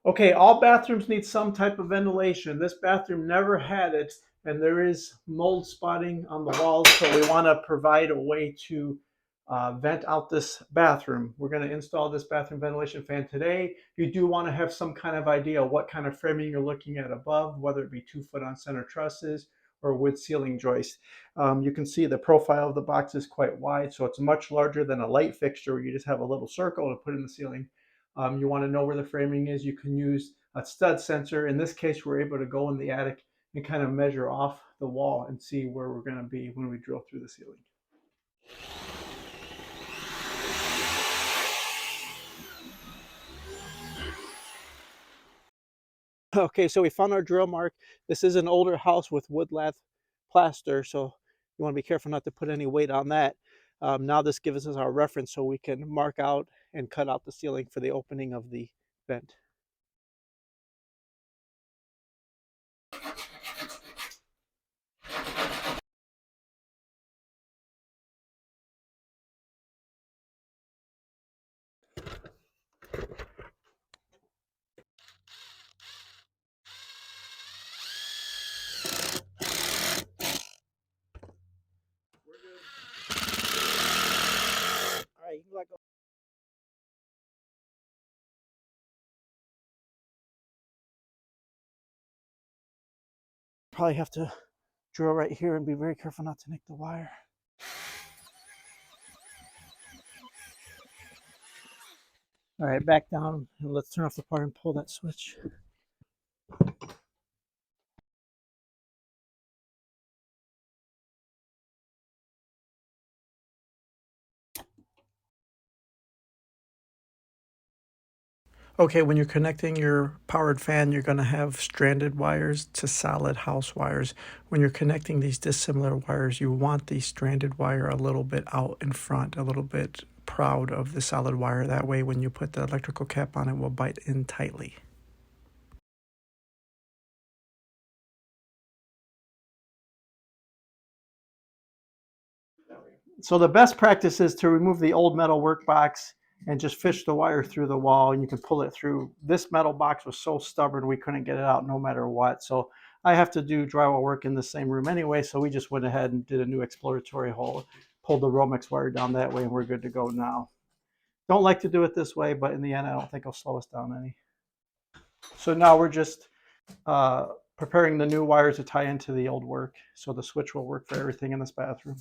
Okay, all bathrooms need some type of ventilation. This bathroom never had it, and there is mold spotting on the walls, so we want to provide a way to vent out this bathroom. We're going to install this bathroom ventilation fan today. You do want to have some kind of idea what kind of framing you're looking at above, whether it be 2 foot on center trusses or wood ceiling joist. You can see the profile of the box is quite wide, so it's much larger than a light fixture where you just have a little circle to put in the ceiling. You want to know where the framing is. You can use a stud sensor. In this case, we're able to go in the attic and kind of measure off the wall and see where we're going to be when we drill through the ceiling. Okay, so we found our drill mark. This is an older house with wood lath plaster, so you want to be careful not to put any weight on that. Now this gives us our reference so we can mark out and cut out the ceiling for the opening of the vent. All right, you can let go. Probably have to drill right here and be very careful not to nick the wire. All right, back down and let's turn off the power and pull that switch. Okay, when you're connecting your powered fan, you're going to have stranded wires to solid house wires. When you're connecting these dissimilar wires, you want the stranded wire a little bit out in front, a little bit proud of the solid wire. That way, when you put the electrical cap on, it will bite in tightly. So the best practice is to remove the old metal work box and just fish the wire through the wall, and you can pull it through. This metal box was so stubborn we couldn't get it out no matter what. So I have to do drywall work in the same room anyway, so we just went ahead and did a new exploratory hole, pulled the Romex wire down that way, and we're good to go now. Don't like to do it this way, but in the end, I don't think it'll slow us down any. So now we're just preparing the new wires to tie into the old work, so the switch will work for everything in this bathroom.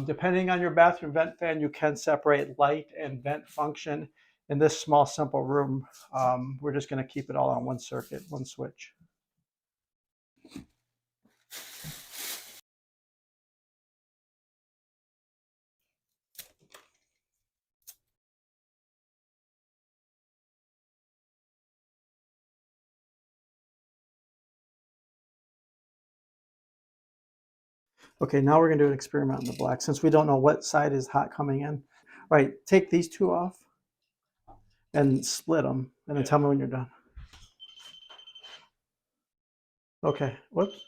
Depending on your bathroom vent fan, you can separate light and vent function. In this small, simple room, we're just going to keep it all on one circuit, one switch. Okay, now we're going to do an experiment on the black, since we don't know what side is hot coming in. All right, take these two off and split them, and then tell me when you're done. Okay, whoops.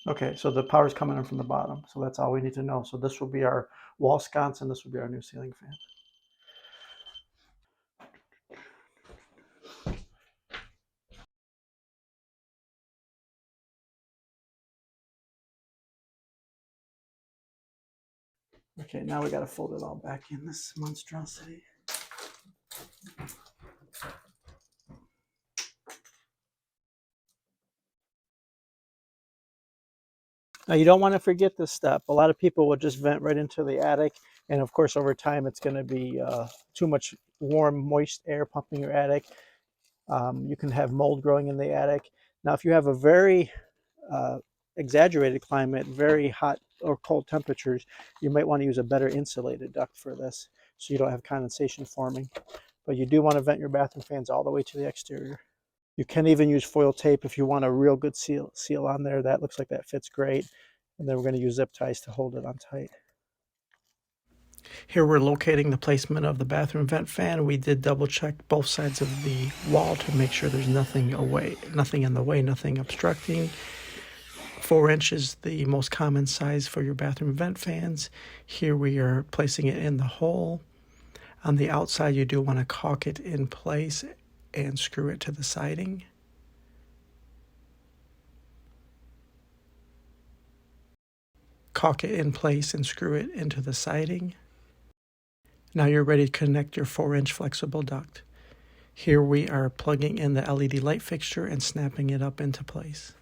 Okay, so the power's coming in from the bottom, so that's all we need to know. So this will be our wall sconce, and this will be our new ceiling fan. Okay, now we got to fold it all back in this monstrosity. Now you don't want to forget this step. A lot of people will just vent right into the attic, and of course over time it's going to be too much warm, moist air pumping your attic. You can have mold growing in the attic. Now if you have a very exaggerated climate, very hot or cold temperatures, you might want to use a better insulated duct for this so you don't have condensation forming. But you do want to vent your bathroom fans all the way to the exterior. You can even use foil tape if you want a real good seal on there. That looks like that fits great. And then we're going to use zip ties to hold it on tight. Here we're locating the placement of the bathroom vent fan. We did double check both sides of the wall to make sure there's nothing in the way, nothing obstructing. 4 inches, the most common size for your bathroom vent fans. Here we are placing it in the hole. On the outside, you do want to caulk it in place and screw it to the siding. Caulk it in place and screw it into the siding. Now you're ready to connect your 4-inch flexible duct. Here we are plugging in the LED light fixture and snapping it up into place.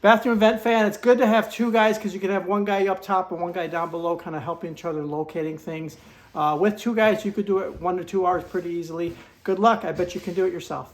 Bathroom vent fan, it's good to have two guys because you can have one guy up top and one guy down below kind of helping each other locating things. With two guys, you could do it 1 to 2 hours pretty easily. Good luck. I bet you can do it yourself.